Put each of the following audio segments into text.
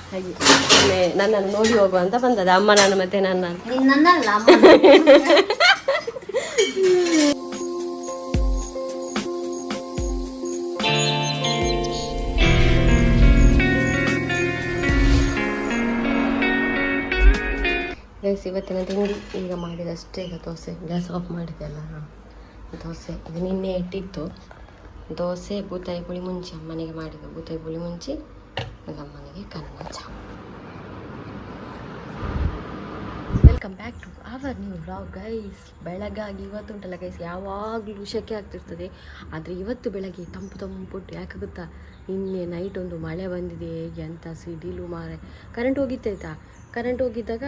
ಹಾಗೆ ನನ್ನನ್ನು ನೋಡಿ ಹೋಗುವ ಅಂತ ಬಂದದ ಅಮ್ಮ ನಾನು ಮತ್ತೆ ನನ್ನ ಇವತ್ತಿನ ತಿಂಡಿ ಈಗ ಮಾಡಿದಷ್ಟೇ. ಈಗ ದೋಸೆ ಗ್ಯಾಸ್ ಆಫ್ ಮಾಡಿದ್ದೆಲ್ಲ ದೋಸೆ ಇದು ನಿನ್ನೆ ಇಟ್ಟಿತ್ತು. ದೋಸೆ ಬೂತಾಯಿ ಪುಳಿ ಮುಂಚಿ ಅಮ್ಮನಿಗೆ ಮಾಡಿದ್ದು ಬೂತಾಯಿ ಪುಳಿ ಮುಂಚಿ ಅಮ್ಮನಿಗೆ ಕನ್ನ ಚಾ. Welcome back to our new vlog guys. ಬೆಳಗಾಗಿ ಇವತ್ತು ಉಂಟಲ್ಲ ಗೈಸ್, ಯಾವಾಗಲೂ ಶೆಕೆ ಆಗ್ತಿರ್ತದೆ. ಆದರೆ ಇವತ್ತು ಬೆಳಗ್ಗೆ ತಂಪು ತಂಪುಟ್ಟು ಯಾಕೆ ಗೊತ್ತಾ, ನಿನ್ನೆ ನೈಟ್ ಒಂದು ಮಳೆ ಬಂದಿದೆ. ಎಂಥ ಸಿಡಿಲು ಮಾರೆ. ಕರೆಂಟ್ ಹೋಗಿತ್ತಾಯ್ತಾ. ಕರೆಂಟ್ ಹೋಗಿದ್ದಾಗ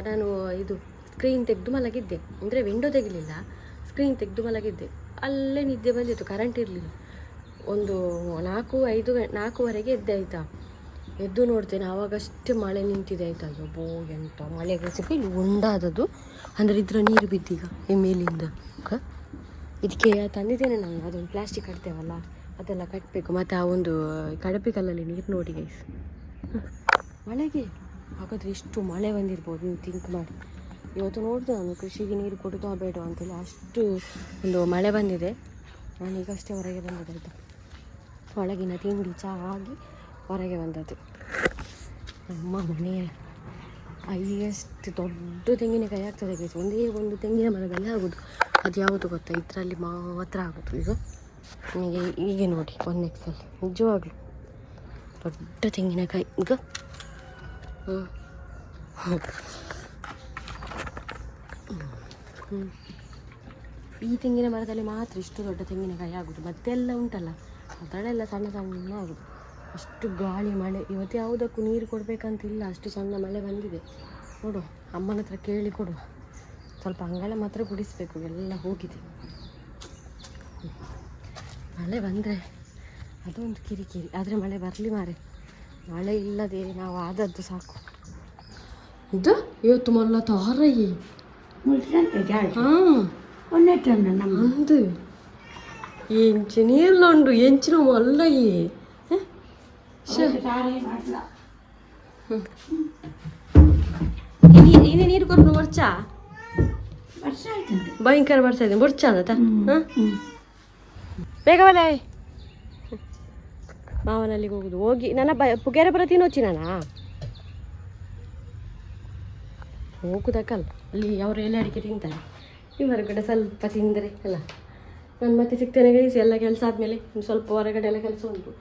ನಾನು ಇದು ಸ್ಕ್ರೀನ್ ತೆಗೆದು ಮಲಗಿದ್ದೆ, ಅಂದರೆ ವಿಂಡೋ ತೆಗಿಲಿಲ್ಲ, ಸ್ಕ್ರೀನ್ ತೆಗೆದು ಮಲಗಿದ್ದೆ. ಅಲ್ಲೇ ನಿದ್ದೆ ಬಂದಿತ್ತು, ಕರೆಂಟ್ ಇರಲಿಲ್ಲ. ಒಂದು 4-5-4ವರೆಗೆ ಎದ್ದೆ ಆಯಿತಾ. ಎದ್ದು ನೋಡ್ತೇನೆ ಆವಾಗಷ್ಟೇ ಮಳೆ ನಿಂತಿದೆ ಆಯಿತಾ. ಅಯ್ಯೋ ಎಂಥ ಮಳೆಗೆ ಸಿಕ್ಕಿ ಇಲ್ಲಿ ಉಂಡಾದದ್ದು, ಅಂದರೆ ಇದರ ನೀರು ಬಿದ್ದೀಗ ಈ ಮೇಲಿಂದ. ಇದಕ್ಕೆ ತಂದಿದ್ದೇನೆ ನಾನು, ಅದೊಂದು ಪ್ಲಾಸ್ಟಿಕ್ ಕಟ್ತೇವಲ್ಲ ಅದೆಲ್ಲ ಕಟ್ಟಬೇಕು. ಮತ್ತು ಆ ಒಂದು ಕಡಪಿ ಕಲ್ಲಲ್ಲಿ ನೀರು ನೋಡಿ ಗೈಸ್, ಮಳೆಗೆ ಹಾಗಾದರೆ ಎಷ್ಟು ಮಳೆ ಬಂದಿರ್ಬೋದು ನೀವು ಥಿಂಕ್ ಮಾಡಿ. ಇವತ್ತು ನೋಡಿದೆ ನಾನು ಕೃಷಿಗೆ ನೀರು ಕೊಡೋದು ಬೇಡ ಅಂತೇಳಿ, ಅಷ್ಟು ಒಂದು ಮಳೆ ಬಂದಿದೆ. ನಾನೀಗಷ್ಟೇ ಹೊರಗೆ ಬಂದದ್ದು ಆಯಿತಾ. ಒಳಗಿನ ತಿಂಡಿ ಚಹಾ ಆಗಿ ಹೊರಗೆ ಬಂದದ್ದು. ನಮ್ಮ ಮನೆಯ ಹೈಯೆಸ್ಟ್ ದೊಡ್ಡ ತೆಂಗಿನಕಾಯಿ ಆಗ್ತದೆ ಗೈಸ್. ಒಂದೇ ಒಂದು ತೆಂಗಿನ ಮರದಲ್ಲಿ ಆಗೋದು. ಅದು ಯಾವುದು ಗೊತ್ತಾ, ಇದರಲ್ಲಿ ಮಾತ್ರ ಆಗೋದು. ಈಗ ನನಗೆ ಹೀಗೆ ನೋಡಿ 1XL ನಿಜವಾಗ್ಲೂ ದೊಡ್ಡ ತೆಂಗಿನಕಾಯಿ. ಈಗ ಈ ತೆಂಗಿನ ಮರದಲ್ಲಿ ಮಾತ್ರ ಇಷ್ಟು ದೊಡ್ಡ ತೆಂಗಿನಕಾಯಿ ಆಗೋದು. ಮತ್ತೆಲ್ಲ ಉಂಟಲ್ಲ ಅದರಲ್ಲೆಲ್ಲ ಸಣ್ಣ ಸಣ್ಣ ಆಗೋದು. ಅಷ್ಟು ಗಾಳಿ ಮಳೆ. ಇವತ್ತು ಯಾವುದಕ್ಕೂ ನೀರು ಕೊಡಬೇಕಂತಿಲ್ಲ, ಅಷ್ಟು ಸಣ್ಣ ಮಳೆ ಬಂದಿದೆ. ನೋಡು ಅಮ್ಮನ ಹತ್ರ ಕೇಳಿ ಕೊಡುವ. ಸ್ವಲ್ಪ ಅಂಗಳ ಮಾತ್ರ ಗುಡಿಸ್ಬೇಕು, ಎಲ್ಲ ಹೋಗಿದೆ. ಮಳೆ ಬಂದರೆ ಅದೊಂದು ಕಿರಿಕಿರಿ. ಆದರೆ ಮಳೆ ಬರಲಿ ಮಾರೆ, ಮಳೆ ಇಲ್ಲದೆ ನಾವು ಆದದ್ದು ಸಾಕು. ಇದು ಇವತ್ತು ಮೊಲ್ಲ ತಾರಯ್ಯಿ ಅಂದು ಎಂಚು ನೀರ್ಲುಂಡು ಎಂಚಿನ ಮೊಲ್ಲಯ್ಯಿ. ಇನ್ನು ನೀರು ಕೊಟ್ಟು ಬರ್ಚ ಭಯಂಕರ ಬರ್ತಾ ಇದೆ ಬರ್ಚ ಅಂತ. ಬೇಗ ಬಲ ಮಾವನಲ್ಲಿಗೆ ಹೋಗುದು. ಹೋಗಿ ನನ್ನ ಪುಗೇರೆ ಬರ ತಿನ್ನೋಚಿ ನಾನಾ ಹೋಗುದಕ್ಕಲ್ಲ, ಅಲ್ಲಿ ಅವರು ಎಲೆ ಅಡಿಕೆ ತಿಂತಾರೆ, ಈ ಹೊರಗಡೆ ಸ್ವಲ್ಪ ತಿಂದರೆ ಅಲ್ಲ. ನಾನು ಮತ್ತೆ ಸಿಗ್ತೇನೆ ಗೈಸ್. ಎಲ್ಲ ಕೆಲಸ ಆದಮೇಲೆ ಸ್ವಲ್ಪ ಹೊರಗಡೆ ಎಲ್ಲ ಕೆಲಸ ಉಂಟು.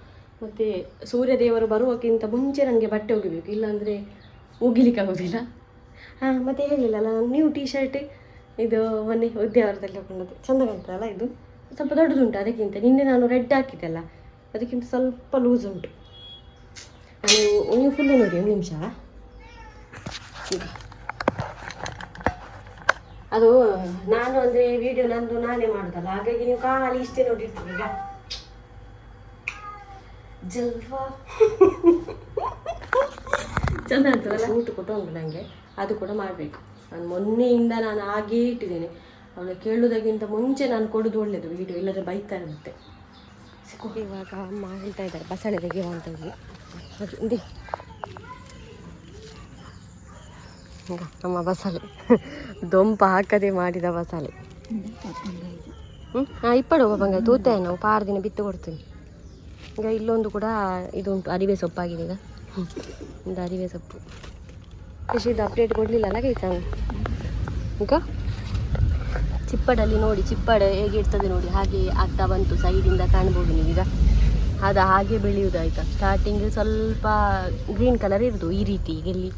ಮತ್ತು ಸೂರ್ಯ ದೇವರು ಬರುವಕ್ಕಿಂತ ಮುಂಚೆ ನನಗೆ ಬಟ್ಟೆ ಒಗಿಬೇಕು, ಇಲ್ಲಾಂದರೆ ಒಗಿಲಿಕ್ಕೆ ಆಗೋದಿಲ್ಲ. ಮತ್ತು ಹೇಳಿಲ್ಲಲ್ಲ ನಾನು ನ್ಯೂ ಟೀ ಶರ್ಟ್ ಇದು ಮೊನ್ನೆ ಉದ್ಯಾವರದಲ್ಲಿ ಹಾಕೊಂಡದ್ದು ಚೆಂದ ಕಾಣ್ತದಲ್ಲ. ಇದು ಸ್ವಲ್ಪ ದೊಡ್ಡದುಂಟು ಅದಕ್ಕಿಂತ. ನಿನ್ನೆ ನಾನು ರೆಡ್ ಹಾಕಿದ್ದೆಲ್ಲ, ಅದಕ್ಕಿಂತ ಸ್ವಲ್ಪ ಲೂಸ್ ಉಂಟು. ನೀವು ಫುಲ್ಲು ನೋಡಿ ಒಂದು ನಿಮಿಷ. ಈಗ ಅದು ನಾನು ಅಂದರೆ ವಿಡಿಯೋ ನಂದು ನಾನೇ ಮಾಡೋದಲ್ಲ, ಹಾಗಾಗಿ ನೀವು ಖಾಲಿ ಇಷ್ಟೇ ನೋಡಿರ್ತೀವಿ. ಈಗ ಜಲ್ವಾ ಚೆಂದ ಆಗ್ತದಲ್ಲ. ಊಟ ಕೊಟ್ಟು ಉಂಟು ನನಗೆ, ಅದು ಕೂಡ ಮಾಡಬೇಕು. ನಾನು ಮೊನ್ನೆಯಿಂದ ನಾನು ಹಾಗೇ ಇಟ್ಟಿದ್ದೇನೆ. ಅವಳು ಕೇಳೋದಕ್ಕಿಂತ ಮುಂಚೆ ನಾನು ಕೊಡೋದು ಒಳ್ಳೆಯದು ವಿಡಿಯೋ, ಇಲ್ಲದ್ರೆ ಬೈತಾರೆ ಮತ್ತೆ. ಇವಾಗ ಅಮ್ಮ ಹೇಳ್ತಾ ಇದ್ದಾರೆ ಬಸಳೆ ತೆಗೆಯುವ ಅಂತ ಹೇಳಿ. ಅದು ನಮ್ಮ ಬಸಳೆ ದೊಂಪ ಹಾಕದೆ ಮಾಡಿದ ಬಸಳೆ. ಇಪ್ಪಡು ಬಂಗಾಯ ತೂತೆ ನಾವು 6 ದಿನ ಬಿತ್ತು ಕೊಡ್ತೀನಿ. ಈಗ ಇಲ್ಲೊಂದು ಕೂಡ ಇದು ಉಂಟು, ಅರಿವೆ ಸೊಪ್ಪಾಗಿದೆ. ಈಗ ಒಂದು ಅರಿವೆ ಸೊಪ್ಪು. ಕೃಷಿದು ಅಪ್ಡೇಟ್ ಕೊಡಲಿಲ್ಲಲ್ಲ ಗೈತ. ಈಗ ಚಿಪ್ಪಡಲ್ಲಿ ನೋಡಿ, ಚಿಪ್ಪಡ ಹೇಗಿರ್ತದೆ ನೋಡಿ, ಹಾಗೆ ಆಗ್ತಾ ಬಂತು. ಸೈಡಿಂದ ಕಾಣ್ಬೋದು ನೀವೀಗ. ಅದು ಹಾಗೆ ಬೆಳೆಯುವುದಾಯ್ತಾ. ಸ್ಟಾರ್ಟಿಂಗ್ ಸ್ವಲ್ಪ ಗ್ರೀನ್ ಕಲರ್ ಇರೋದು ಈ ರೀತಿ, ಈಗ ಇಲ್ಲಿ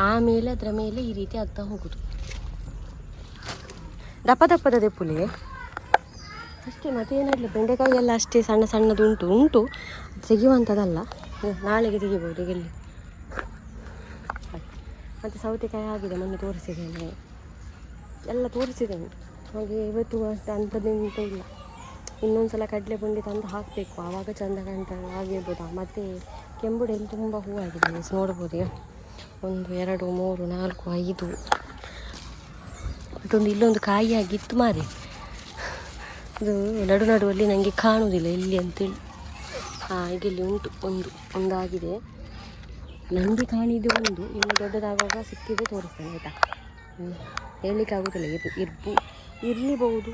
ಆಮೇಲೆ ಅದರ ಮೇಲೆ ಈ ರೀತಿ ಆಗ್ತಾ ಹೋಗುದು. ದಪ್ಪ ದಪ್ಪದ ದೆಪ್ಪುಲೆ ಅಷ್ಟೇ, ಮತ್ತೇನಿಲ್ಲ. ಬೆಂಡೆಕಾಯಿ ಎಲ್ಲ ಅಷ್ಟೇ ಸಣ್ಣ ಸಣ್ಣದು ಉಂಟು ತೆಗೆಯುವಂಥದ್ದಲ್ಲ. ನಾಳೆಗೆ ತೆಗಿಬೋದು ಈಗ ಇಲ್ಲಿ. ಮತ್ತು ಸೌತೆಕಾಯಿ ಆಗಿದೆ, ಮೊನ್ನೆ ತೋರಿಸಿದ್ದೇನೆ, ಎಲ್ಲ ತೋರಿಸಿದ್ದೇನೆ. ಹಾಗೆ ಇವತ್ತು ಅಷ್ಟು ಅಂಥದ್ದಂತ ಇಲ್ಲ. ಇನ್ನೊಂದು ಸಲ ಕಡಲೆ ಬುಂಡಿ ತಂದು ಹಾಕಬೇಕು, ಆವಾಗ ಚೆಂದ ಕಾಣ್ತದೆ ಆಗಿರ್ಬೋದು. ಮತ್ತು ಕೆಂಬುಡೆಯಲ್ಲಿ ತುಂಬ ಹೂವಾಗಿದೆ ನೋಡ್ಬೋದು. ಈಗ 1 2 3 4 5 ಅದೊಂದು ಇಲ್ಲೊಂದು ಕಾಯಿ ಆಗಿತ್ತು ಮಾರೆ. ಇದು ನಡುವಲ್ಲಿ ನನಗೆ ಕಾಣುವುದಿಲ್ಲ ಎಲ್ಲಿ ಅಂತೇಳಿ. ಈಗ ಇಲ್ಲಿ ಉಂಟು, ಒಂದಾಗಿದೆ. ನನಗೆ ಕಾಣಿದ್ದು ಒಂದು, ಇನ್ನು ದೊಡ್ಡದಾಗುವಾಗ ಸಿಕ್ಕಿದ್ದು ತೋರಿಸ್ತೇನೆ ಆಯಿತಾ. ಹೇಳಲಿಕ್ಕೆ ಆಗೋದಿಲ್ಲ, ಇರಬಹುದು.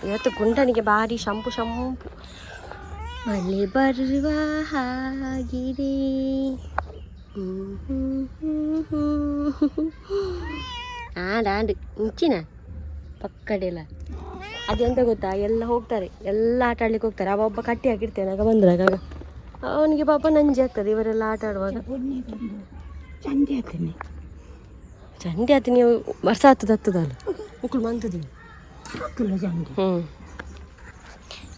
ಇವತ್ತು ಗುಂಡನಿಗೆ ಭಾರಿ ಶಂಪು ಮಳೆ ಬರುವ ಹಾಗಿದೆ. ಆಡು ಮುಂಚಿನ ಪಕ್ಕಡೆಲ್ಲ ಅದೆಂತ ಗೊತ್ತಾ, ಎಲ್ಲ ಹೋಗ್ತಾರೆ, ಎಲ್ಲ ಆಟ ಆಡ್ಲಿಕ್ಕೆ ಹೋಗ್ತಾರೆ. ಒಬ್ಬ ಕಟ್ಟಿ ಹಾಕಿರ್ತೇನೆ ಆಗ ಬಂದ್ರಾಗ ಅವನಿಗೆ ಪಾಪ ನಂಜಿ ಆಗ್ತದೆ ಇವರೆಲ್ಲ ಆಟ ಆಡುವಾಗ. ಚಂಡಿ ಆತೀನಿ ವರ್ಷ ಹತ್ತದಲ್ಲ ಮಕ್ಕಳು ಬಂತದೀನಿ.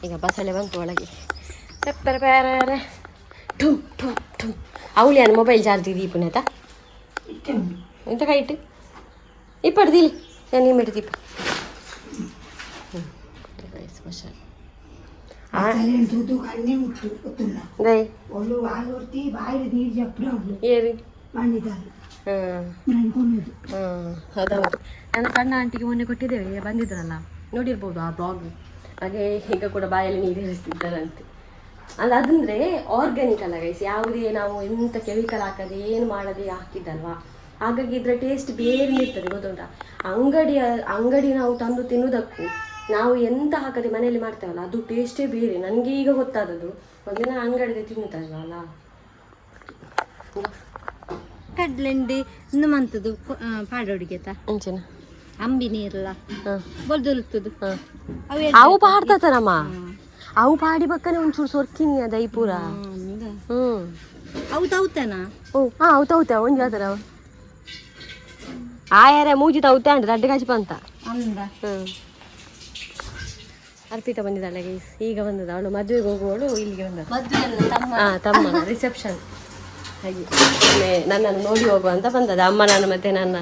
ಈಗ ಬಸಳೆ ಬಂತು ಒಳಗೆ. ಅವಳಿಯನ್ ಮೊಬೈಲ್ ಚಾರ್ಜ್ ದೀಪನ ಆಯ್ತಾ ಎಂತ ಕೈಟ್ ಇಪ್ಪಡ್ದಿಲ್ಲ ನಾನು ನಿಮ್ಮ ದೀಪ. ಹೌದೌದು, ನನ್ನ ಸಣ್ಣ ಆಂಟಿಗೆ ಮೊನ್ನೆ ಕೊಟ್ಟಿದ್ದೇವೆ, ಬಂದಿದ್ರಲ್ಲ ನೋಡಿರ್ಬೋದು ಆ ಬ್ಲಾಗ್. ಹಾಗೆ ಈಗ ಕೂಡ ಬಾಯಲ್ಲಿ ನೀರು ಇರಿಸ್ತಿದ್ದಾರಂತೆ. ಅದಂದರೆ ಆರ್ಗ್ಯಾನಿಕ್ ಅಲ್ಲ ಗೈಸ್, ಯಾವುದೇ ನಾವು ಎಂಥ ಕೆಮಿಕಲ್ ಹಾಕದೆ ಏನು ಮಾಡದೆ ಹಾಕಿದ್ದಲ್ವಾ, ಹಾಗಾಗಿ ಇದರ ಟೇಸ್ಟ್ ಬೇರೆ ಇರ್ತದೆ ಗೊತ್ತುಂಟಾ. ಅಂಗಡಿ ನಾವು ತಂದು ತಿನ್ನೋದಕ್ಕೂ ನಾವು ಎಂತ ಹಾಕದೆ ಮನೆಯಲ್ಲಿ ಮಾಡ್ತೇವಲ್ಲ ಅದು ಟೇಸ್ಟೇ ಬೇರೆ. ನನಗೆ ಈಗ ಗೊತ್ತಾದದ್ದು, ಒಂದಿನ ಅಂಗಡಿದೆ ತಿನ್ನುತ್ತಲ್ವಲ್ಲ. ಕಡ್ಲೆಂಡಿ ಇನ್ನು ಮಂತದ್ದು ಪಾಡೋಡಿಗೆ ಅಂಚೆನ ಅಂಬಿ ನೀರಲ್ಲ ಬೊಲ್ದುಲ್ತದು ಅವು ಪಾಡ್ತತನಮ್ಮ, ಅವು ಪಾಡಿ ಬಕ್ಕನೆ ಒಂಚೂರು ಸೊರ್ಕಿನಿ ಅದ ಈ ಪೂರ. ಅವು ತೌತನ ಅವು ತೌತ ಒಂಜಿ ಆತರ ಆಯಾರ ಮೂಜಿ ತೌತ ಅಂಡ್ರೆ ಅಡ್ಡ ಕಾಚಿ ಬಂತ. ಅರ್ಪಿತಾ ಬಂದಿದ್ದಾಳೆ ಗೈಸ್, ಈಗ ಬಂದದ. ಅವಳು ಮದುವೆಗೆ ಹೋಗುವವಳು ಇಲ್ಲಿಗೆ ಬಂದ, ತಮ್ಮ ರಿಸೆಪ್ಷನ್ ಹಾಗೆ ನನ್ನನ್ನು ನೋಡಿ ಹೋಗುವ ಅಂತ ಬಂದದ. ಅಮ್ಮ ನಾನು ಮತ್ತೆ ನನ್ನ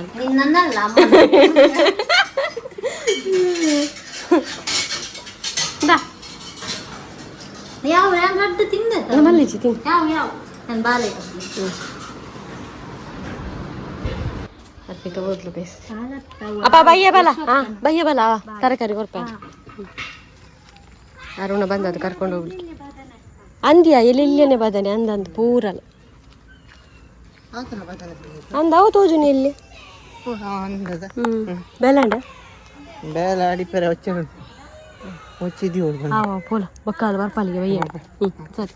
ಮಲ್ಲಿಚಿ ತಿನ್ ಅರ್ಪಿತಾ ಓದ್ಲು ಬೇಸ್ ಅಪ್ಪ ಬಯ್ಯ ಬಲ ತರಕಾರಿ ಕೊರ್ಪ. ಅರುಣ ಬಂದದ್ದು ಕರ್ಕೊಂಡು ಹೋಗ್ಲಿಕ್ಕೆ ಅಂದ್ಯಾ ಎಲ್ಲಿಲ್ಲೇನೆ ಬದನೆ ಅಂದಂದು ಪೂರಲ್ಲ ಅಂದ ಅವು ತೋಜುನಿ ಎಲ್ಲಿ ಬೇಲಾಂಡ ಬೇಲಾಡಿ ಪೆರ వచ్చింది ಪೋಲ ಬಕ್ಕಾಲು ಬರ್ಪಾಲಿಗೆ ಬಯ್ಯ. ಸರಿ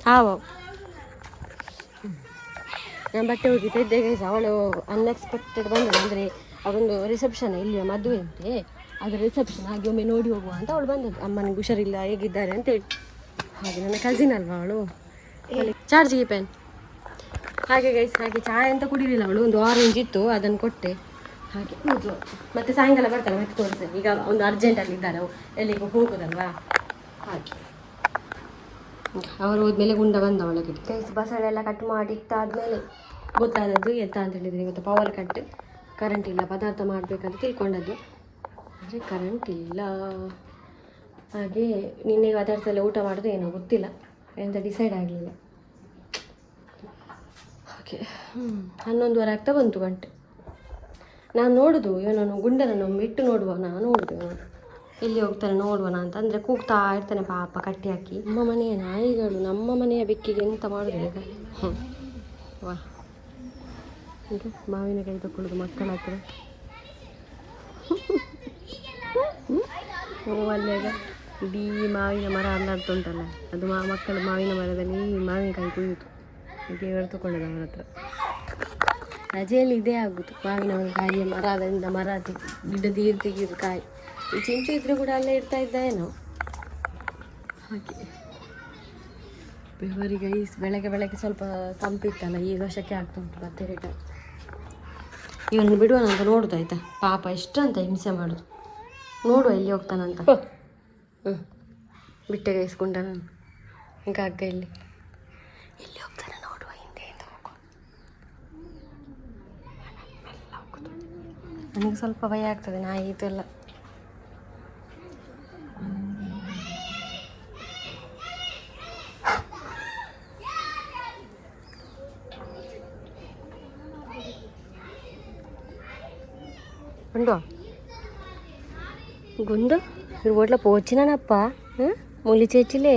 ಹಾವ ನಾನು ಬಟ್ಟೆ ಹೋಗಿದ್ದೆ ಇದ್ದೆ. ಅವಳು ಅನ್ಎಕ್ಸ್ಪೆಕ್ಟೆಡ್ ಬಂದಳು, ಅಂದರೆ ಅವರೊಂದು ರಿಸೆಪ್ಷನ್ ಇಲ್ಲಿಯ ಮದುವೆ ಅಂತೆ, ಅದರ ರಿಸೆಪ್ಷನ್ ಹಾಗೆ ಒಮ್ಮೆ ನೋಡಿ ಹೋಗುವ ಅಂತ ಅವಳು ಬಂದದ್ದು. ಅಮ್ಮನಿಗೆ ಹುಷಾರಿಲ್ಲ ಹೇಗಿದ್ದಾರೆ ಅಂತೇಳಿ. ಹಾಗೆ ನನ್ನ ಕಸಿನ್ ಅಲ್ವಾ ಅವಳು, ಚಾರ್ಜಿಗೆ ಪೆನ್ ಹಾಗೆ ಗೈಸ್. ಹಾಗೆ ಚಾಯ್ ಅಂತ ಕುಡಿಲಿಲ್ಲ ಅವಳು, ಒಂದು ಆರೆಂಜ್ ಇತ್ತು ಅದನ್ನು ಕೊಟ್ಟೆ. ಹಾಗೆ ಹೌದು, ಮತ್ತೆ ಸಾಯಂಕಾಲ ಬರ್ತಾರೆ ಮತ್ತೆ ತೋರಿಸ್ತೇನೆ. ಈಗ ಒಂದು ಅರ್ಜೆಂಟಲ್ಲಿ ಇದ್ದಾರೆ, ಎಲ್ಲಿಗೂ ಹೋಗೋದಲ್ವಾ ಹಾಗೆ. ಅವರು ಹೋದ್ಮೇಲೆ ಗುಂಡ ಬಂದ ಒಳಗೆ. ಗೈಸ್ ಬಸಳೆ ಎಲ್ಲ ಕಟ್ ಮಾಡಿ ಇಟ್ಟಾದ್ಮೇಲೆ ಗೊತ್ತಾದದ್ದು ಎಂತ ಅಂತ ಹೇಳಿದರೆ, ಇವತ್ತು ಪವರ್ ಕಟ್, ಕರೆಂಟ್ ಇಲ್ಲ, ಪದಾರ್ಥ ಮಾಡಬೇಕಂತ ತಿಳ್ಕೊಂಡದ್ದು, ಆದರೆ ಕರೆಂಟ್ ಇಲ್ಲ. ಹಾಗೆ ನಿನ್ನೆ ಪದಾರ್ಥ ಊಟ ಮಾಡೋದು ಏನೋ ಗೊತ್ತಿಲ್ಲ, ಎಂತ ಡಿಸೈಡ್ ಆಗಲಿಲ್ಲ. ಓಕೆ 11:30 ಆಗ್ತಾ ಬಂತು ಗಂಟೆ. ನಾನು ನೋಡೋದು ಇವನನ್ನು ಗುಂಡನನ್ನು ಬಿಟ್ಟು ನೋಡುವನ, ನೋಡುದು ಎಲ್ಲಿ ಹೋಗ್ತಾನೆ ನೋಡುವನ ಅಂತ, ಅಂದರೆ ಕೂಗ್ತಾ ಇರ್ತಾನೆ ಪಾಪ ಕಟ್ಟಿ ಹಾಕಿ. ನಮ್ಮ ಮನೆಯ ನಾಯಿಗಳು ನಮ್ಮ ಮನೆಯ ಬೆಕ್ಕಿಗೆ ಎಂತ ಮಾಡೋದಿಲ್ಲ ಈಗ. ವಾ ಇದು ಮಾವಿನಕಾಯಿ ತಗೊಳ್ಳೋದು ಮಕ್ಕಳ ಹತ್ರ. ಅಲ್ಲಿಯಾಗ ಇಡೀ ಮಾವಿನ ಮರ ಅಲ್ಲಾಡ್ತುಂಟಲ್ಲ, ಅದು ಮಕ್ಕಳು ಮಾವಿನ ಮರದಲ್ಲಿ ಮಾವಿನಕಾಯಿ ಕುಯ್ಯಿತು, ದೇವರು ತಗೊಳ್ಳೋದು ಅವರ ಹತ್ರ. ರಜೆಯಲ್ಲಿ ಇದೇ ಆಗುದು, ಮಾವಿನ ಕಾಯಿಯ ಮರದಿಂದ ಮರ ಗಿಡ ತೆಗೆಯೋದು ಕಾಯಿ. ಈ ಚಿಂಚು ಇದ್ರೆ ಕೂಡ ಅಲ್ಲೇ ಇರ್ತಾ ಇದ್ದ ಏನೋ ಹಾಗೆ. ಬೆವರಿಗೆ ಬೆಳಗ್ಗೆ ಸ್ವಲ್ಪ ತಂಪಿತ್ತಲ್ಲ, ಈಗ ವರ್ಷಕ್ಕೆ ಆಗ್ತಾ ಉಂಟು ಮತ್ತೆ ರಿಟರ್ನ್. ಇವನು ಬಿಡುವನ ಅಂತ ನೋಡುದು ಆಯ್ತಾ, ಪಾಪ ಎಷ್ಟಂತ ಹಿಂಸೆ ಮಾಡೋದು. ನೋಡುವ ಎಲ್ಲಿ ಹೋಗ್ತಾನಂತ. ಬಿಟ್ಟೆ ಗೈಸ್ಕೊಂಡ ನಾನು ಈಗ ಅಗ್ಗ ಎಲ್ಲಿ ಹೋಗ್ತಾನೆ ನೋಡುವ, ಹಿಂದೆಯಿಂದ ಹೋಗುವ. ನನಗೆ ಸ್ವಲ್ಪ ಭಯ ಆಗ್ತದೆ ನಾಯಿ ಇದೆಲ್ಲ. గుండు మీరు ఓట్ల పోచ్చినానప్ప ములి చేచిలే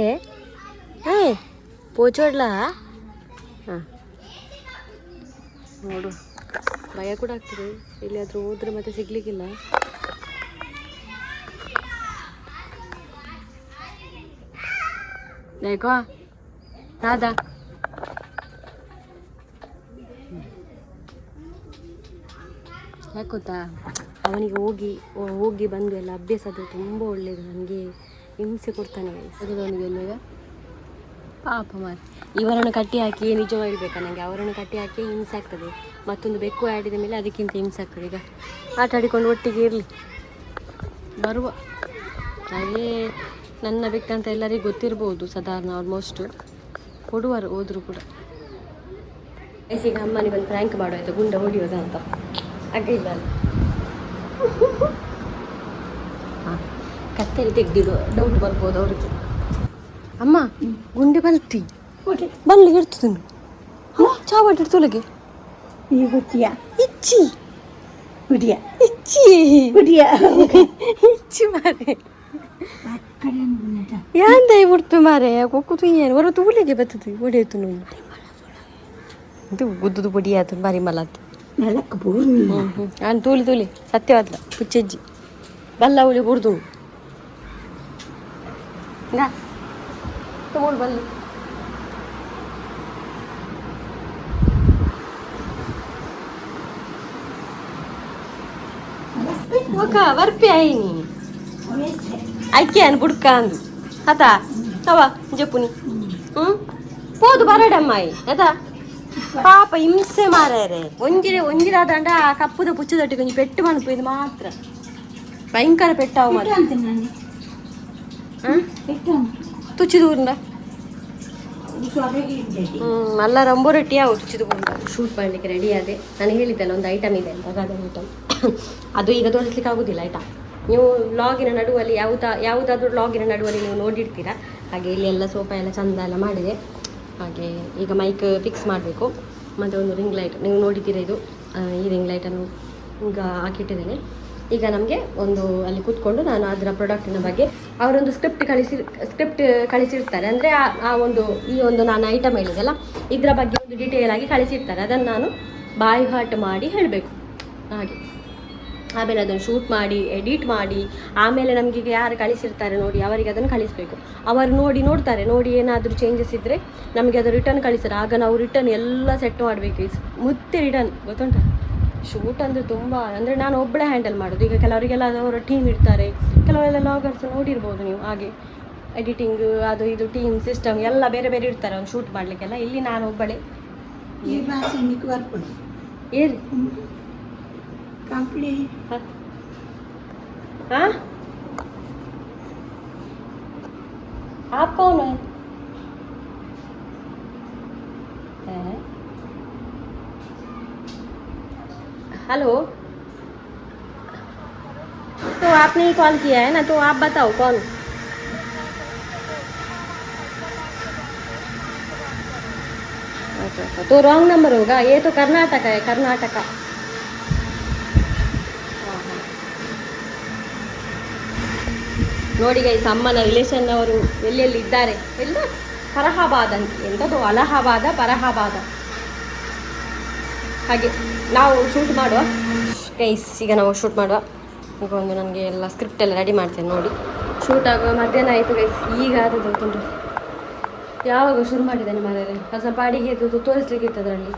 ಏಯ್ ಪೋಚೋಡ್ಲಾ ಹಾಂ ನೋಡು ಭಯ ಕೂಡ ಆಗ್ತದೆ ಎಲ್ಲಿಯಾದರೂ ಹೋದ್ರೆ ಮತ್ತೆ ಸಿಗ್ಲಿಕ್ಕಿಲ್ಲ. ಯಾಕೋ ನಾದಾ ಯಾಕೆ ಗೊತ್ತಾ, ಅವನಿಗೆ ಹೋಗಿ ಬಂದು ಎಲ್ಲ ಅಭ್ಯಾಸ ಅದು ತುಂಬ ಒಳ್ಳೆಯದು. ನನಗೆ ಹಿಂಸೆ ಕೊಡ್ತಾನೆ ಅವನಿಗೆ ಎಲ್ಲ ಪಾಪ ಮಾರಿ. ಇವರನ್ನು ಕಟ್ಟಿ ಹಾಕಿ ನಿಜವಾಗಿ ಹೇಳ್ಬೇಕಾ ನನಗೆ, ಅವರನ್ನು ಕಟ್ಟಿ ಹಾಕಿ ಹಿಂಸೆ ಆಗ್ತದೆ. ಮತ್ತೊಂದು ಬೆಕ್ಕು ಆಡಿದ ಮೇಲೆ ಅದಕ್ಕಿಂತ ಹಿಂಸೆ ಆಗ್ತದೆ. ಈಗ ಆಟ ಆಡಿಕೊಂಡು ಒಟ್ಟಿಗೆ ಇರಲಿ ಬರುವ. ಹಾಗೆ ನನ್ನ ಬೆಕ್ಕಂತ ಎಲ್ಲರಿಗೂ ಗೊತ್ತಿರ್ಬೋದು, ಸಾಧಾರಣ ಆಲ್ಮೋಸ್ಟು ಕೊಡುವರು ಹೋದರೂ ಕೂಡ. ಈಗ ಅಮ್ಮನಿಗೆ ಒಂದು ಪ್ರ್ಯಾಂಕ್ ಮಾಡುವಾಯ್ತು, ಗುಂಡ ಹೊಡಿಯೋದ ಅಂತ. ಹಾಗೆ ಇಲ್ಲ ಹಾಂ ಕತ್ತರಿ ತೆಗ್ದಿಡು, ಡೌಟ್ ಬರ್ಬೋದು ಅವ್ರಿಗೆ. ಅಮ್ಮ ಗುಂಡೆ ಬಲ್ತಿ ಬಲ್ಲಿ ಇಡ್ತದೆ ಚಾವಟಿ ತೊಲಗೆ ಇಚ್ಚಿ ಹುಡಿಯ ಇಚ್ಚಿ ಹುಡಿಯ ಇಚ್ಚಿ ಮಾರೆ ಯಾಂದ ಬಿಡ್ತು ಮಾರೆ ಕೊಕ್ಕುತು ಏನು ಹೊರ ತೂಲಿಗೆ ಬರ್ತದೆ ಹೊಡೆಯಿತು ನೋಡಿ. ಇದು ಗುದ್ದುದು ಪುಡಿ ಆಯ್ತು ಬಾರಿ ಮಲಾತು ನಾನು ತೂಲಿ ಸತ್ಯವಾದ ಪುಚ್ಚಜ್ಜಿ ಬಲ್ಲ ಅವಳಿ ಬುಡ್ದು ತಗೊಂಡು ಬಲ್ಲು ಬರ್ಪಿ ಆಯ್ನಿ ಅಕ್ಕಿ ಅನ್ ಬುಡ್ಕ ಅಂದು ಅತಾ ಅವ ಜಪ್ಪುನಿ ಹೋದು ಬರಡಮ್ಮಾಯಿ ಅದ ಪಾಪ ಹಿಂಸೆ ಮಾರ್ಯಾರೆ ಒಂಜಿರಾದಂಡ ಆ ಕಪ್ಪುದ ಪುಚ್ಚದೊಟ್ಟಿ ಕೊಂಚ ಪೆಟ್ಟು ಮಣಪು ಇದು ಮಾತ್ರ ಭಯಂಕರ ಪೆಟ್ಟಾವು ಮಾತ್ರ ತುಚ್ಚಿದೂರಿಂದ ಮಲ್ಲ ರಂಬೋ ರೊಟ್ಟಿ ಯಾವ ತುಚ್ಚಿದುಕೊಂಡು ಶೂಟ್ ಮಾಡಲಿಕ್ಕೆ ರೆಡಿ ಆದೆ. ನಾನು ಹೇಳಿದ್ದೆಲ್ಲ ಒಂದು ಐಟಮ್ ಇದೆ ಅಂತ, ಅಗಾದ ಐಟಮ್ ಅದು ಈಗ ತೋರಿಸ್ಲಿಕ್ಕೆ ಆಗೋದಿಲ್ಲ ಆಯಿತಾ. ನೀವು ವ್ಲಾಗಿನ ನಡುವಲ್ಲಿ ಯಾವುದಾದ್ರೂ ವ್ಲಾಗಿನ ನಡುವಲ್ಲಿ ನೀವು ನೋಡಿರ್ತೀರಾ. ಹಾಗೆ ಇಲ್ಲಿ ಎಲ್ಲ ಸೋಫಾ ಎಲ್ಲ ಚಂದ ಎಲ್ಲ ಮಾಡಿದೆ. ಹಾಗೆ ಈಗ ಮೈಕ್ ಫಿಕ್ಸ್ ಮಾಡಬೇಕು. ಮತ್ತು ಒಂದು ರಿಂಗ್ ಲೈಟ್ ನೀವು ನೋಡಿದ್ದೀರಾ, ಇದು ಈ ರಿಂಗ್ ಲೈಟನ್ನು ಈಗ ಹಾಕಿಟ್ಟಿದ್ದೇನೆ. ಈಗ ನಮಗೆ ಒಂದು ಅಲ್ಲಿ ಕೂತ್ಕೊಂಡು ನಾನು ಅದರ ಪ್ರಾಡಕ್ಟಿನ ಬಗ್ಗೆ ಅವರೊಂದು ಸ್ಕ್ರಿಪ್ಟ್ ಕಳಿಸಿರ್ತಾರೆ. ಅಂದರೆ ಈ ಒಂದು ನಾನು ಐಟಮ್ ಹೇಳಿದೆಲ್ಲ ಇದರ ಬಗ್ಗೆ ಒಂದು ಡೀಟೇಲ್ ಆಗಿ ಕಳಿಸಿರ್ತಾರೆ. ಅದನ್ನು ನಾನು ಬಾಯ್ ಹಾರ್ಟ್ ಮಾಡಿ ಹೇಳಬೇಕು. ಹಾಗೆ ಆಮೇಲೆ ಅದನ್ನು ಶೂಟ್ ಮಾಡಿ ಎಡಿಟ್ ಮಾಡಿ ಆಮೇಲೆ ನಮಗೆ ಯಾರು ಕಳಿಸಿರ್ತಾರೆ ನೋಡಿ ಅವರಿಗೆ ಅದನ್ನು ಕಳಿಸಬೇಕು. ಅವರು ನೋಡ್ತಾರೆ, ನೋಡಿ ಏನಾದರೂ ಚೇಂಜಸ್ ಇದ್ದರೆ ನಮಗೆ ಅದು ರಿಟರ್ನ್ ಕಳಿಸ್ತಾರೆ. ಆಗ ನಾವು ರಿಟರ್ನ್ ಎಲ್ಲ ಸೆಟ್ ಮಾಡಬೇಕು. ಮತ್ತೆ ರಿಟರ್ನ್ ಗೊತ್ತುಂಟ. ಶೂಟ್ ಅಂದರೆ ತುಂಬ ಅಂದರೆ ನಾನು ಒಬ್ಬಳೇ ಹ್ಯಾಂಡಲ್ ಮಾಡೋದು. ಈಗ ಕೆಲವರಿಗೆಲ್ಲ ಅವರ ಟೀಮ್ ಇರ್ತಾರೆ, ಕೆಲವರೆಲ್ಲ ಲಾಗರ್ಸ್ ನೋಡಿರ್ಬೋದು ನೀವು. ಹಾಗೆ ಎಡಿಟಿಂಗ್ ಅದು ಇದು ಟೀಮ್ ಸಿಸ್ಟಮ್ ಎಲ್ಲ ಬೇರೆ ಬೇರೆ ಇರ್ತಾರೆ ಅವ್ನು ಶೂಟ್ ಮಾಡಲಿಕ್ಕೆಲ್ಲ. ಇಲ್ಲಿ ನಾನು ಒಬ್ಬಳೇ ಏನು हाँ आप कौन है? हेलो, तो आपने ही कॉल किया है ना, तो आप बताओ कौन? अच्छा, तो रॉन्ग नंबर होगा ये. तो कर्नाटक है, कर्नाटका. ನೋಡಿ ಗೈಸ್, ಅಮ್ಮನ ರಿಲೇಷನ್ ಅವರು ಎಲ್ಲೆಲ್ಲಿ ಇದ್ದಾರೆ ಎಲ್ಲ ಫರಹಾಬಾದ್ ಅಂತ, ಎಂಥದ್ದು ಅಲಹಾಬಾದ ಫರಹಾಬಾದ. ಹಾಗೆ ನಾವು ಶೂಟ್ ಮಾಡುವ ಗೈಸ್. ಈಗ ನಾವು ಶೂಟ್ ಮಾಡುವ. ಈಗ ಒಂದು ನನಗೆ ಎಲ್ಲ ಸ್ಕ್ರಿಪ್ಟ್ ಎಲ್ಲ ರೆಡಿ ಮಾಡ್ತೇನೆ ನೋಡಿ. ಶೂಟ್ ಆಗುವ ಮಧ್ಯಾಹ್ನ ಆಯಿತು ಗೈಸ್. ಈಗ ಆದದ್ದು ತುಂಡು ಯಾವಾಗ ಶುರು ಮಾಡಿದ್ದೇನೆ ಮಾರ್ರೆ. ಸ್ವಲ್ಪ ಅಡಿಗೆ ತೋರಿಸ್ಲಿಕ್ಕೆ ಇತ್ತು ಅದರಲ್ಲಿ.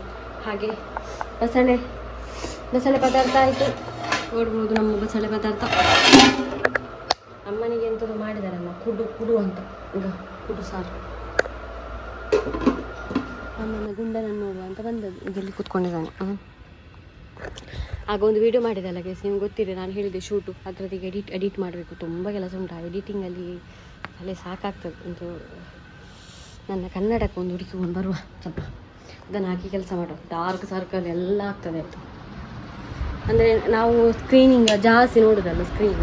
ಹಾಗೆ ಬಸಳೆ ಪದಾರ್ಥ ಆಯಿತು, ನೋಡ್ಬೋದು ನಮ್ಮ ಬಸಳೆ ಪದಾರ್ಥ. ಅಮ್ಮನಿಗೆ ಎಂಥದ್ದು ಮಾಡಿದಾರಮ್ಮ, ಕುಡು ಅಂತ. ಈಗ ಕುಡು ಸಾರು. ಅಮ್ಮನ ಗುಂಡನನ್ನು ನೋಡುವ ಅಂತ ಬಂದದ್ದು. ಇದರಲ್ಲಿ ಕೂತ್ಕೊಂಡಿದ್ದಾನೆ. ಆಗ ಒಂದು ವಿಡಿಯೋ ಮಾಡಿದಲ್ಲ ಗೈಸ್, ನಿಮ್ಗೆ ಗೊತ್ತಿದೆ, ನಾನು ಹೇಳಿದೆ ಶೂಟು ಅದರದೀಗ ಎಡಿಟ್ ಮಾಡಬೇಕು. ತುಂಬ ಕೆಲಸ ಉಂಟು ಆ ಎಡಿಟಿಂಗಲ್ಲಿ, ಅಲ್ಲೇ ಸಾಕಾಗ್ತದೆ. ಒಂದು ನನ್ನ ಕನ್ನಡಕ್ಕೆ ಒಂದು ಹುಡುಕಿಕೊಂಡು ಬರುವ ಸ್ವಲ್ಪ ಅದನ್ನು ಹಾಕಿ ಕೆಲಸ ಮಾಡುವ. ಡಾರ್ಕ್ ಸರ್ಕಲ್ ಎಲ್ಲ ಆಗ್ತದೆ ಆಯಿತು. ಅಂದರೆ ನಾವು ಸ್ಕ್ರೀನಿಂಗ್ ಜಾಸ್ತಿ ನೋಡೋದಲ್ಲ ಸ್ಕ್ರೀನ್.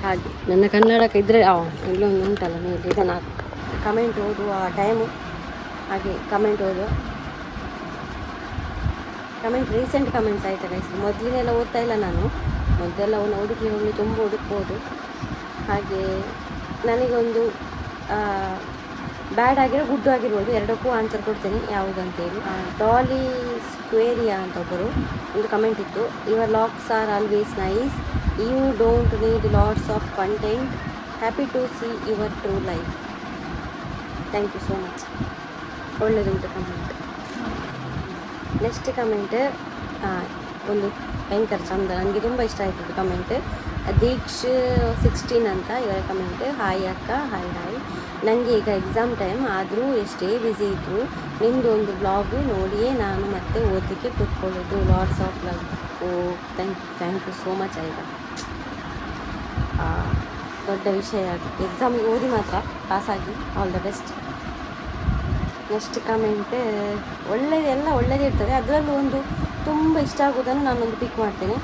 ಹಾಗೆ ನನ್ನ ಕನ್ನಡಕ್ಕೆ ಇದ್ದರೆ ಇಲ್ಲೊಂದು ಉಂಟಲ್ಲ ಮೇಲೆ, ಇದನ್ನು ಕಮೆಂಟ್ ಓದುವ ಟೈಮು. ಹಾಗೆ ಕಮೆಂಟ್ ರೀಸೆಂಟ್ ಕಮೆಂಟ್ಸ್ ಆಯಿತಾ ಗೈಸ್. ಮೊದಲಿನೆಲ್ಲ ಓದ್ತಾ ಇಲ್ಲ ನಾನು, ಮೊದಲೆಲ್ಲ ಅವನು ಹುಡುಕಿ ತುಂಬ ಹುಡುಕ್ಬೋದು. ಹಾಗೆ ನನಗೊಂದು ಬ್ಯಾಡ್ ಆಗಿರೋ ಗುಡ್ ಆಗಿರ್ಬೋದು, ಎರಡಕ್ಕೂ ಆನ್ಸರ್ ಕೊಡ್ತೇನೆ ಯಾವುದಂತೇಳಿ. ಡಾಲಿ ಸ್ಕ್ವೇರಿಯಾ ಅಂತ ಒಬ್ಬರು ಒಂದು ಕಮೆಂಟ್ ಇತ್ತು, your locks are always nice, you don't need lots of content, happy to see your true life. Thank you so much, ಒಳ್ಳೆಯದುಂಟು ಕಮೆಂಟ್. ನೆಕ್ಸ್ಟ್ ಕಮೆಂಟ್ ಒಂದು ಭಯಂಕರ ಚಂದ, ನನಗೆ ತುಂಬ ಇಷ್ಟ ಆಯ್ತದ್ದು ಕಮೆಂಟ್. ದೀಕ್ಷ್ 16 ಅಂತ ಇವರ ಕಮೆಂಟ್. ಹಾಯ್ ಅಕ್ಕ, ಹಾಯ್ ಹಾಯ್. ನನಗೆ ಈಗ ಎಕ್ಸಾಮ್ ಟೈಮ್ ಆದರೂ ಎಷ್ಟೇ ಬ್ಯುಸಿ ಇದ್ದರೂ ನಿಮ್ಮದು ಒಂದು ಬ್ಲಾಗ್ ನೋಡಿಯೇ ನಾನು ಮತ್ತೆ ಓದಲಿಕ್ಕೆ ಕೂತ್ಕೊಳ್ಳೋದು. Lots of love. Oh thank you so much. ಆಯಿತಾ, ದೊಡ್ಡ ವಿಷಯ ಅದು. ಎಕ್ಸಾಮಿಗೆ ಓದಿ ಮಾತ್ರ ಪಾಸಾಗಿ, all the best. Next comment ಒಳ್ಳೆಯದೆಲ್ಲ ಒಳ್ಳೆಯದೇ ಇರ್ತದೆ, ಅದರಲ್ಲೂ ಒಂದು ತುಂಬ ಇಷ್ಟ ಆಗೋದನ್ನು ನಾನೊಂದು ಪಿಕ್ ಮಾಡ್ತೇನೆ.